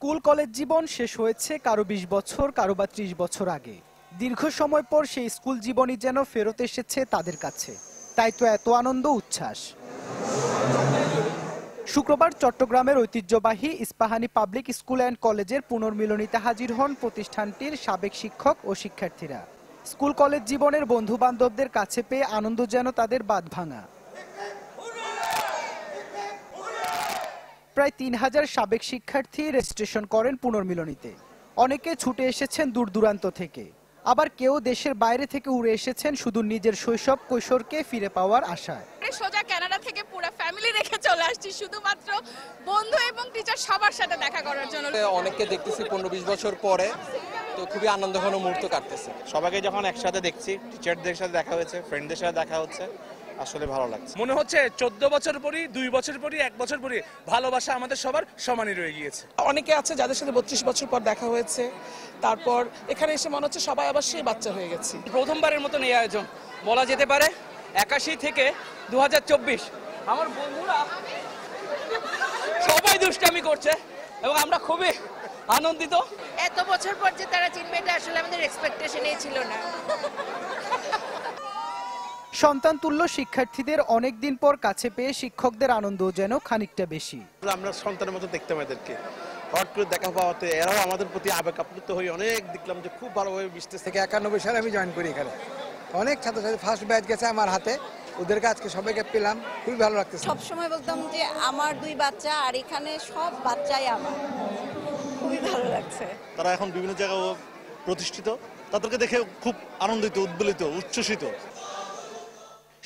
School college জীবন শেষ হয়েছে কারো ২০ বছর, কারো বা ৩০ বছর আগে। দীর্ঘ সময় পর সেই স্কুল জীবনই যেন ফেরত এসেছে তাদের কাছে। তাই তো এত আনন্দ উচ্ছ্বাস। শুক্রবার চট্টগ্রামের ঐতিহ্যবাহী ইস্পাহানী পাবলিক স্কুল অ্যান্ড কলেজের পুনর্মিলনীতে হাজির হন প্রতিষ্ঠানটির সাবেক শিক্ষক ও শিক্ষার্থীরা। স্কুল কলেজ জীবনের বন্ধু বান্ধবদের কাছে পেয়ে আনন্দ যেন তাদের বাঁধভাঙা। প্রায় ৩,০০০ সাবেক শিক্ষার্থী রেজিস্ট্রেশন করেন পুনর্মিলনীতে। অনেকে ছুটে এসেছেন দূর দূরান্ত থেকে, আবার কেউ দেশের বাইরে থেকে উড়ে এসেছেন শুধু নিজের শৈশব কৈশোরকে ফিরে পাওয়ার আশায়। সোজা কানাডা থেকে পুরো ফ্যামিলি রেখে চলে আসছি শুধুমাত্র বন্ধু এবং টিচার সবার সাথে দেখা করার জন্য। অনেককে দেখতেছি ১৫-২০ বছর পরে, তো খুবই আনন্দঘন মুহূর্ত কাটতেছে। সবাইকে যখন একসাথে দেখছি, টিচারদের সাথে দেখা হয়েছে, ফ্রেন্ডদের সাথে দেখা হচ্ছে, আসলে ভালো লাগছে। মনে হচ্ছে 14 বছর পরই, 2 বছর পরই, 1 বছর পরই ভালোবাসা আমাদের সবার সমানই রয়ে গিয়েছে। অনেকে আছে যাদের সাথে 32 বছর পর দেখা হয়েছে, তারপর এখানে এসে মনে হচ্ছে সবাই আবার সেই বাচ্চা হয়ে গেছে। প্রথমবারের মতন এই আয়োজন বলা যেতে পারে। 81 থেকে 2024 আমার বন্ধুরা সবাই দুষ্টামি করছে এবং আমরা খুবই আনন্দিত। এত বছর পর যে তারা চিনবে এটা আসলে আমাদের এক্সপেকটেশনই ছিল না। সন্তানতুল্য শিক্ষার্থীদের অনেক দিন পর কাছে পেয়ে শিক্ষকদের আনন্দ যেন খানিকটা বেশি। আমরা সন্তানের মতো দেখতাম এদেরকে, হট করে দেখা পাওয়াতে এরাও আমাদের প্রতি আবেগ আপ্লুত হয়ে অনেক দেখলাম যে খুব ভালোভাবে মিশতেছে। থেকে 91 সালে আমি জয়েন করি এখানে। অনেক ছাত্রছাত্রী ফার্স্ট ব্যাচ গেছে আমার হাতে, ওদেরকে আজকে সবাইকে পেলাম, খুবই ভালো লাগতেছে। সবসময় বলতাম যে আমার 2 বাচ্চা আর এখানে সব বাচ্চাই আমার, খুবই ভালো লাগছে। তারা এখন বিভিন্ন জায়গায় প্রতিষ্ঠিত, তাদেরকে দেখে খুব আনন্দিত, উদ্বেলিত, উচ্ছ্বসিত।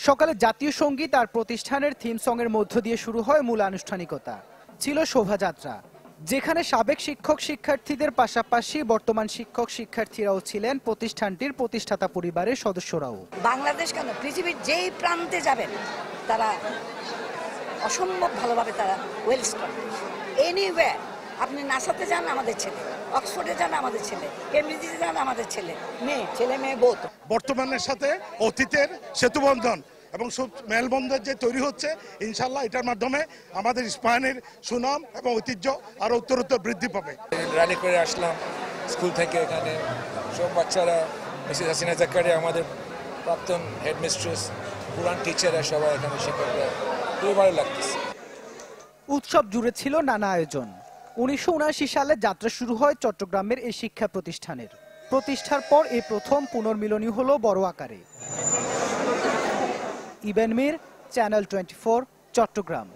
সকালে জাতীয় সঙ্গীত আর প্রতিষ্ঠানের থিম সং এর মধ্য দিয়ে শুরু হয় মূল আনুষ্ঠানিকতা। ছিল শোভাযাত্রা, যেখানে সাবেক শিক্ষক শিক্ষার্থীদের পাশাপাশি বর্তমান শিক্ষক শিক্ষার্থীরাও ছিলেন, প্রতিষ্ঠানটির প্রতিষ্ঠাতা পরিবারের সদস্যরাও। বাংলাদেশ কেন, পৃথিবীর যেই প্রান্তে যাবেন তারা অসম্ভব ভালোভাবে তারা ওয়েলকাম। এনিওয়্যার আপনি নাসাতে যান আমাদের ছেলে, অক্সফোর্ডে যান আমাদের ছেলে, কেমব্রিজে যান আমাদের ছেলে মেয়ে বোধ। বর্তমানের সাথে অতীতের সেতুবন্ধন এবং মেলবন্ধন যে তৈরি হচ্ছে, ইনশাল্লাহ এটার মাধ্যমে আমাদের ইস্পাহানির সুনাম এবং ঐতিহ্য আরো উত্তরোত্তর বৃদ্ধি পাবে। র্যালি করে আসলাম স্কুল থেকে, এখানে সব বাচ্চারা, মিসেস হাসিনা জাকারিয়া আমাদের প্রাক্তন হেডমিস্ট্রেস, পুরান টিচাররা সবাই এখানে, শিক্ষকরা, খুবই ভালো লাগতেছে। উৎসব জুড়ে ছিল নানা আয়োজন। 1979 সালে যাত্রা শুরু হয় চট্টগ্রামের এই শিক্ষা প্রতিষ্ঠানের। প্রতিষ্ঠার পর এই প্রথম পুনর্মিলনী হলো বড় আকারে। ইবেন মির, চ্যানেল 24, চট্টগ্রাম।